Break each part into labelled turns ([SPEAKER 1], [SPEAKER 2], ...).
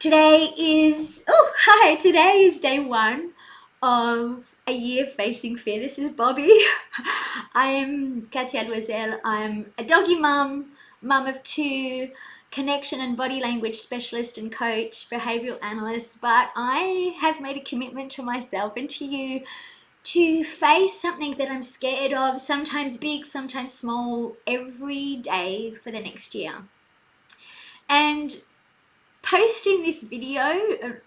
[SPEAKER 1] Today is day one of a year facing fear. This is Bobby. I am Katia Loisel. I'm a doggy mum of two, connection and body language specialist and coach, behavioral analyst. But I have made a commitment to myself and to you to face something that I'm scared of, sometimes big, sometimes small, every day for the next year. And posting this video,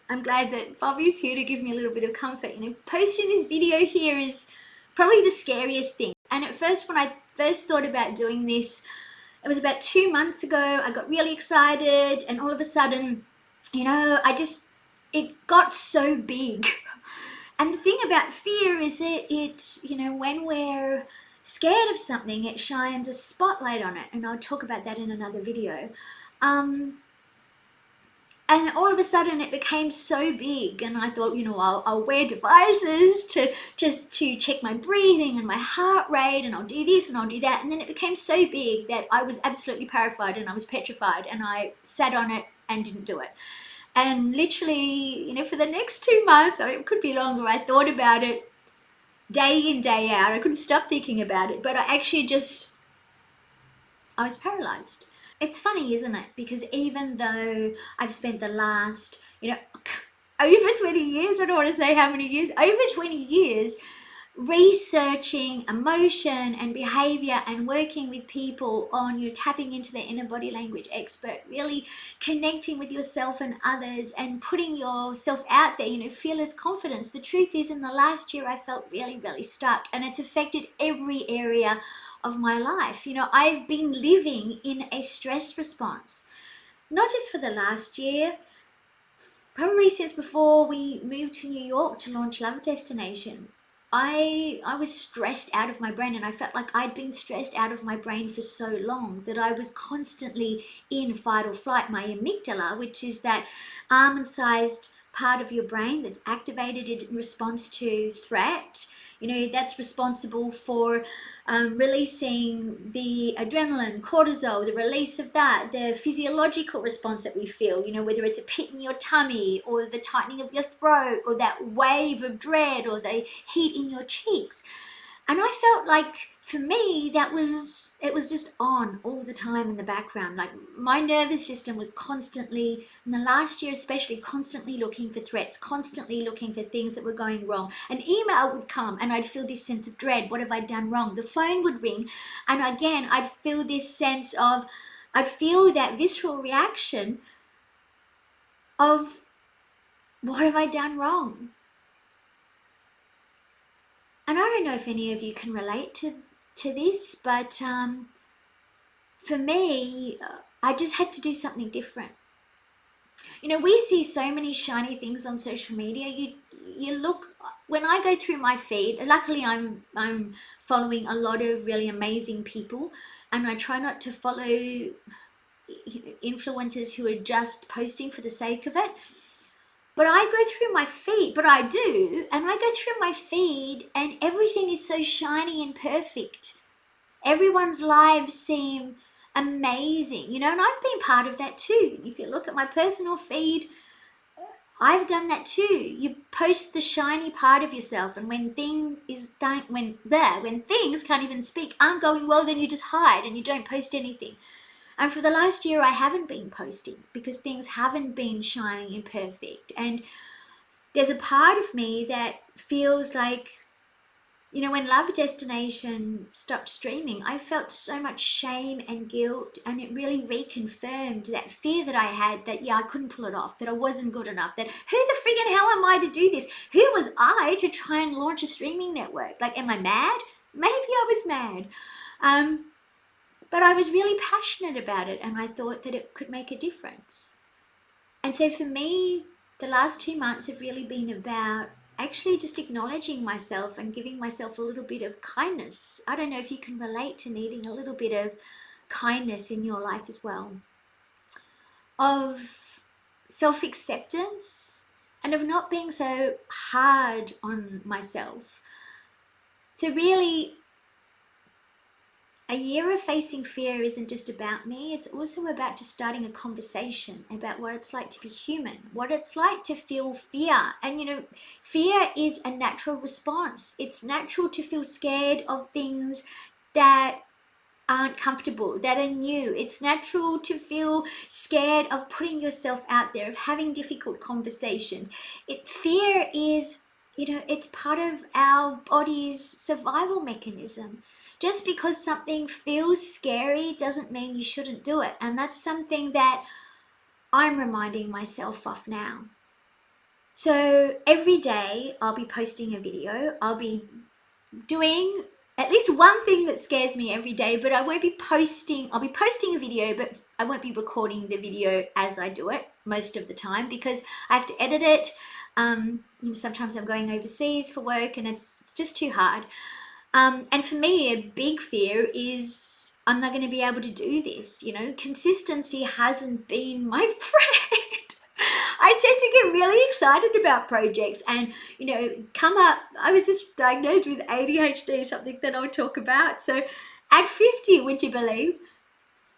[SPEAKER 1] I'm glad that Bobby's here to give me a little bit of comfort. Posting this video here is probably the scariest thing. And at first, when I first thought about doing this, it was about 2 months ago. I got really excited, and all of a sudden, it got so big. And the thing about fear is when we're scared of something, it shines a spotlight on it. And I'll talk about that in another video. And all of a sudden it became so big, and I thought, I'll wear devices to check my breathing and my heart rate, and I'll do this and I'll do that. And then it became so big that I was absolutely terrified and I was petrified, and I sat on it and didn't do it. And literally, for the next 2 months, or it could be longer, I thought about it day in, day out. I couldn't stop thinking about it, but I was paralyzed. It's funny, isn't it? Because even though I've spent the last, over 20 years, I don't want to say how many years, over 20 years researching emotion and behavior and working with people on tapping into their inner body language expert, really connecting with yourself and others and putting yourself out there, fearless confidence. The truth is, in the last year, I felt really, really stuck, and it's affected every area of my life. I've been living in a stress response, not just for the last year, probably since before we moved to New York to launch Love Destination. I was stressed out of my brain, and I felt like I'd been stressed out of my brain for so long that I was constantly in fight or flight. My amygdala, which is that almond-sized part of your brain that's activated in response to threat, that's responsible for releasing the adrenaline, cortisol, the release of that, the physiological response that we feel, whether it's a pit in your tummy or the tightening of your throat or that wave of dread or the heat in your cheeks. And I felt like, for me, it was just on all the time in the background. Like, my nervous system was constantly, in the last year especially, constantly looking for threats, constantly looking for things that were going wrong. An email would come and I'd feel this sense of dread. What have I done wrong? The phone would ring, and again, I'd feel that visceral reaction of, what have I done wrong? And I don't know if any of you can relate to this, but for me, I just had to do something different. We see so many shiny things on social media. You look, when I go through my feed, luckily I'm following a lot of really amazing people, and I try not to follow influencers who are just posting for the sake of it. But I go through my feed, and I go through my feed, and everything is so shiny and perfect. Everyone's lives seem amazing, and I've been part of that too. If you look at my personal feed, I've done that too. You post the shiny part of yourself, and when things can't even speak, aren't going well, then you just hide and you don't post anything. And for the last year, I haven't been posting because things haven't been shining and perfect. And there's a part of me that feels like, when Love Destination stopped streaming, I felt so much shame and guilt, and it really reconfirmed that fear that I had, that, I couldn't pull it off, that I wasn't good enough, that who the friggin' hell am I to do this? Who was I to try and launch a streaming network? Like, am I mad? Maybe I was mad. But I was really passionate about it, and I thought that it could make a difference. And so for me, the last 2 months have really been about actually just acknowledging myself and giving myself a little bit of kindness. I don't know if you can relate to needing a little bit of kindness in your life as well, of self-acceptance, and of not being so hard on myself. So really a year of facing fear isn't just about me, it's also about just starting a conversation about what it's like to be human, what it's like to feel fear. And fear is a natural response. It's natural to feel scared of things that aren't comfortable, that are new. It's natural to feel scared of putting yourself out there, of having difficult conversations. Fear is, it's part of our body's survival mechanism. Just because something feels scary doesn't mean you shouldn't do it. And that's something that I'm reminding myself of now. So every day I'll be posting a video. I'll be doing at least one thing that scares me every day, but I'll be posting a video, but I won't be recording the video as I do it most of the time because I have to edit it. Sometimes I'm going overseas for work and it's just too hard. And for me, a big fear is I'm not going to be able to do this. Consistency hasn't been my friend. I tend to get really excited about projects and, come up. I was just diagnosed with ADHD, something that I'll talk about. So at 50, would you believe,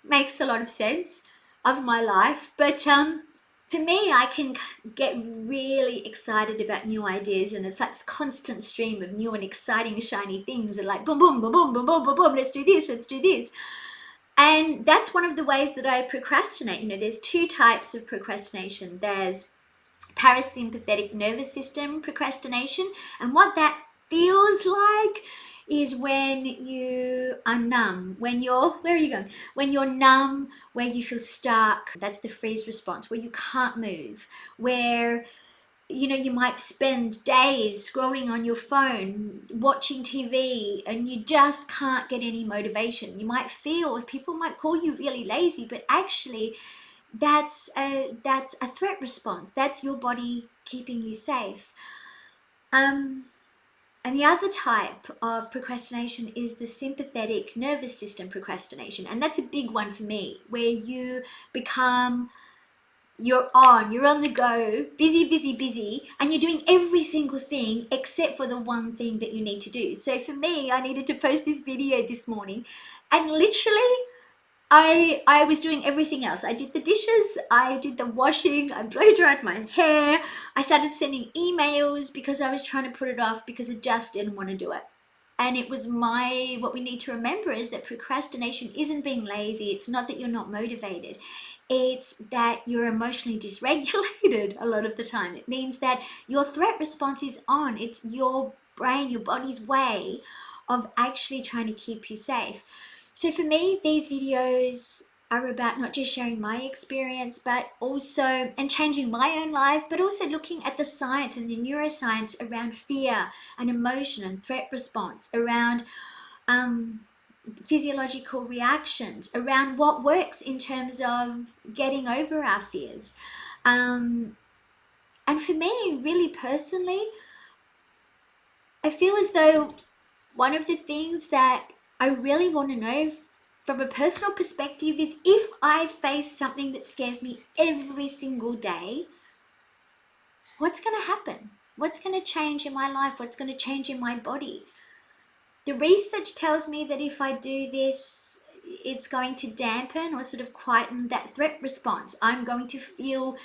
[SPEAKER 1] makes a lot of sense of my life. But for me, I can get really excited about new ideas, and it's like this constant stream of new and exciting, shiny things, and like boom, boom, boom, boom, boom, boom, boom, boom. Let's do this. Let's do this. And that's one of the ways that I procrastinate. There's two types of procrastination. There's parasympathetic nervous system procrastination, and what that feels like is when you are numb, when you're numb, where you feel stuck. That's the freeze response, where you can't move, where you might spend days scrolling on your phone, watching TV, and you just can't get any motivation. You might feel, people might call you really lazy, but actually that's a threat response. That's your body keeping you safe. And the other type of procrastination is the sympathetic nervous system procrastination, and that's a big one for me, where you're on the go, busy, and you're doing every single thing except for the one thing that you need to do. So for me, I needed to post this video this morning, and literally I was doing everything else. I did the dishes, I did the washing, I blow dried my hair, I started sending emails because I was trying to put it off because I just didn't want to do it. And it was what we need to remember is that procrastination isn't being lazy. It's not that you're not motivated. It's that you're emotionally dysregulated a lot of the time. It means that your threat response is on. It's your brain, your body's way of actually trying to keep you safe. So for me, these videos are about not just sharing my experience, but also, and changing my own life, but also looking at the science and the neuroscience around fear and emotion and threat response, around physiological reactions, around what works in terms of getting over our fears. And for me, really personally, I feel as though one of the things that I really want to know from a personal perspective is, if I face something that scares me every single day, what's going to happen? What's going to change in my life? What's going to change in my body? The research tells me that if I do this, it's going to dampen or sort of quieten that threat response. I'm going to feel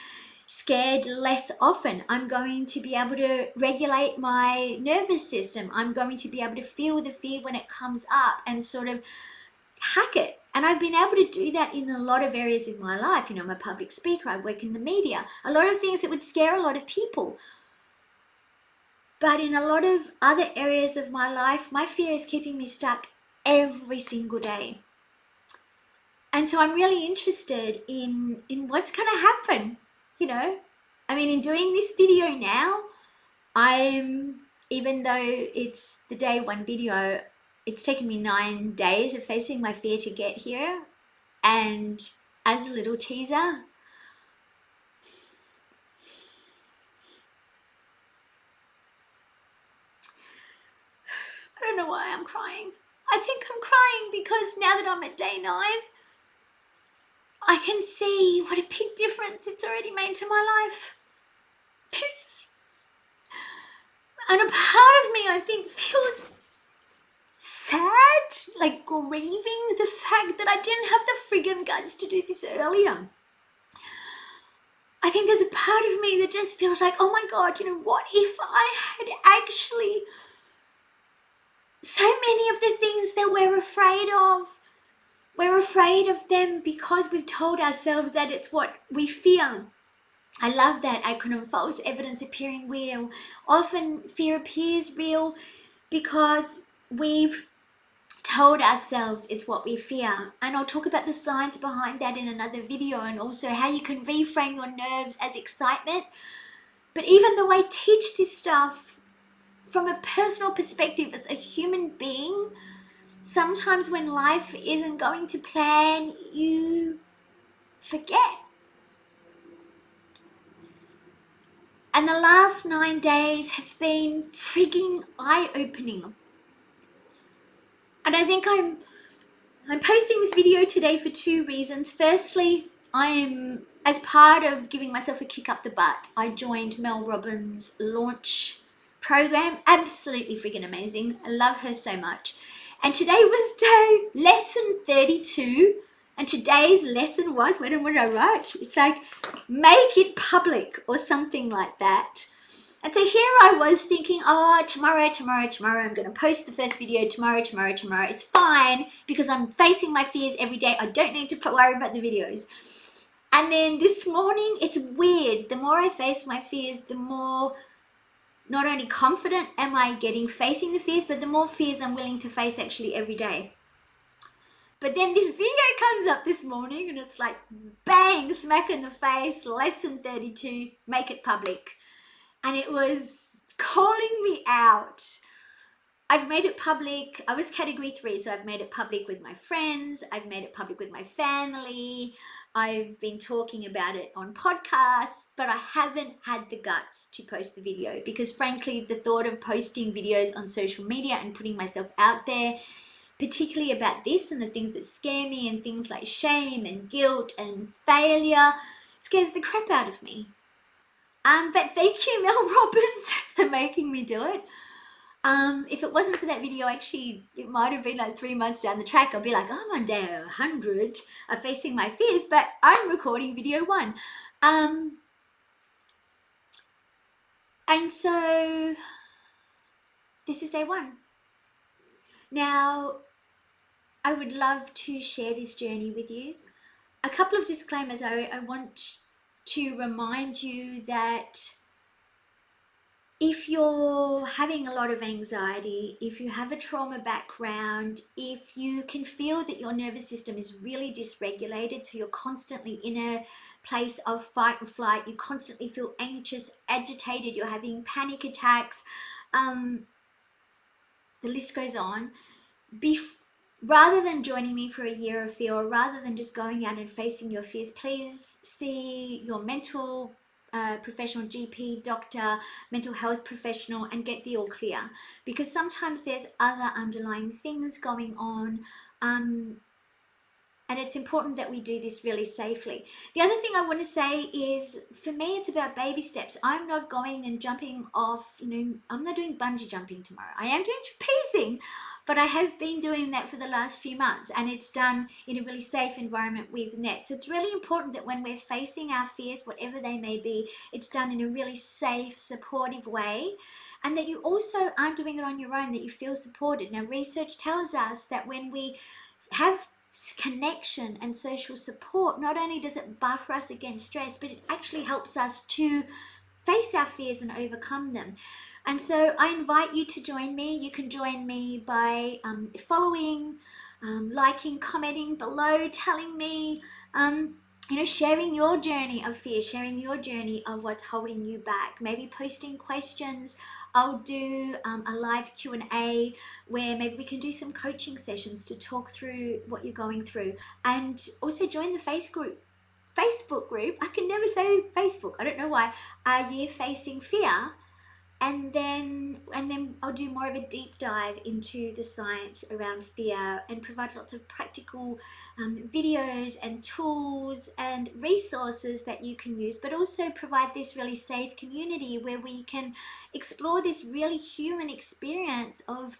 [SPEAKER 1] scared less often. I'm going to be able to regulate my nervous system. I'm going to be able to feel the fear when it comes up and sort of hack it. And I've been able to do that in a lot of areas of my life. I'm a public speaker, I work in the media, a lot of things that would scare a lot of people. But in a lot of other areas of my life, my fear is keeping me stuck every single day. And so I'm really interested in what's going to happen. In doing this video now, even though it's the day one video, it's taken me 9 days of facing my fear to get here. And as a little teaser, I don't know why I'm crying. I think I'm crying because now that I'm at day 9, I can see what a big difference it's already made to my life. And a part of me, I think, feels sad, like grieving the fact that I didn't have the friggin' guts to do this earlier. I think there's a part of me that just feels like, oh my God, what if I had actually so many of the things that we're afraid of them because we've told ourselves that it's what we fear. I love that acronym, false evidence appearing real. Often fear appears real because we've told ourselves it's what we fear. And I'll talk about the science behind that in another video, and also how you can reframe your nerves as excitement. But even though I teach this stuff from a personal perspective as a human being, sometimes when life isn't going to plan, you forget. And the last 9 days have been frigging eye-opening. And I think I'm posting this video today for 2 reasons. Firstly, as part of giving myself a kick up the butt, I joined Mel Robbins' launch program. Absolutely friggin' amazing. I love her so much. And today was lesson 32. And today's lesson was, when I write, it's like, make it public or something like that. And so here I was thinking, tomorrow, I'm going to post the first video tomorrow. It's fine because I'm facing my fears every day. I don't need to worry about the videos. And then this morning, it's weird. The more I face my fears, the more not only confident am I getting facing the fears, but the more fears I'm willing to face actually every day. But then this video comes up this morning and it's like, bang, smack in the face, lesson 32, make it public. And it was calling me out. I've made it public. I was category 3, so I've made it public with my friends. I've made it public with my family. I've been talking about it on podcasts, but I haven't had the guts to post the video because frankly, the thought of posting videos on social media and putting myself out there, particularly about this and the things that scare me and things like shame and guilt and failure, scares the crap out of me. But thank you, Mel Robbins, for making me do it. If it wasn't for that video, actually, it might have been like 3 months down the track. I'll be like, I'm on day 100 of facing my fears, but I'm recording video 1. And so this is day 1. Now, I would love to share this journey with you. A couple of disclaimers. I want to remind you that if you're having a lot of anxiety, if you have a trauma background, if you can feel that your nervous system is really dysregulated, so you're constantly in a place of fight or flight, you constantly feel anxious, agitated, you're having panic attacks, the list goes on. Rather than joining me for a year of fear, or rather than just going out and facing your fears, please see your mental professional, GP, doctor, mental health professional, and get the all clear, because sometimes there's other underlying things going on, and it's important that we do this really safely. The other thing I want to say is, for me, it's about baby steps. I'm not going and jumping off, I'm not doing bungee jumping tomorrow. I am doing trapezing, but I have been doing that for the last few months, and it's done in a really safe environment with nets. So it's really important that when we're facing our fears, whatever they may be, it's done in a really safe, supportive way, and that you also aren't doing it on your own, that you feel supported. Now, research tells us that when we have connection and social support, not only does it buffer us against stress, but it actually helps us to face our fears and overcome them. And so I invite you to join me. You can join me by following, liking, commenting below, telling me, sharing your journey of fear, sharing your journey of what's holding you back, maybe posting questions. I'll do a live Q&A where maybe we can do some coaching sessions to talk through what you're going through. And also join the Facebook group. I can never say Facebook. I don't know why. Are you facing fear? And then I'll do more of a deep dive into the science around fear and provide lots of practical videos and tools and resources that you can use, but also provide this really safe community where we can explore this really human experience of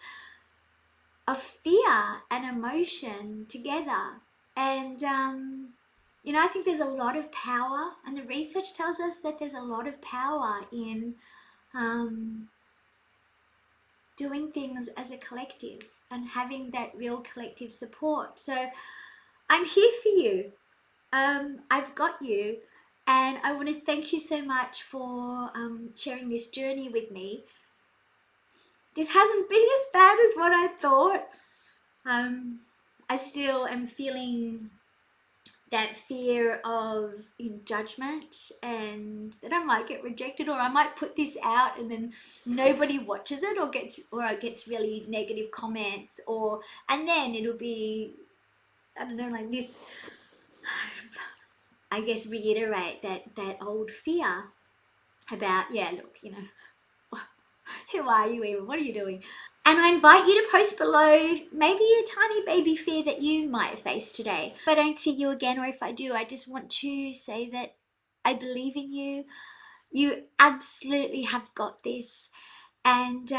[SPEAKER 1] of fear and emotion together. And, I think there's a lot of power, and the research tells us that there's a lot of power in um, doing things as a collective and having that real collective support. So I'm here for you. I've got you. And I want to thank you so much for sharing this journey with me. This hasn't been as bad as what I thought. I still am feeling that fear of judgment, and that I might get rejected, or I might put this out and then nobody watches it, or it gets really negative comments, and then it'll be, I don't know, like this, I guess, reiterate that old fear about, yeah, look, who are you even? What are you doing? And I invite you to post below maybe a tiny baby fear that you might face today. If I don't see you again, or if I do, I just want to say that I believe in you. You absolutely have got this. And,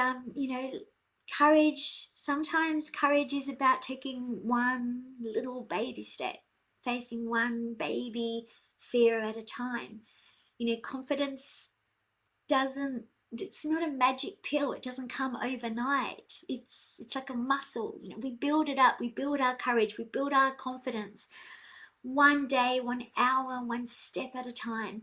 [SPEAKER 1] courage, sometimes courage is about taking one little baby step, facing one baby fear at a time. Confidence doesn't, it's not a magic pill. It doesn't come overnight. It's like a muscle. We build it up. We build our courage. We build our confidence one day, 1 hour, one step at a time.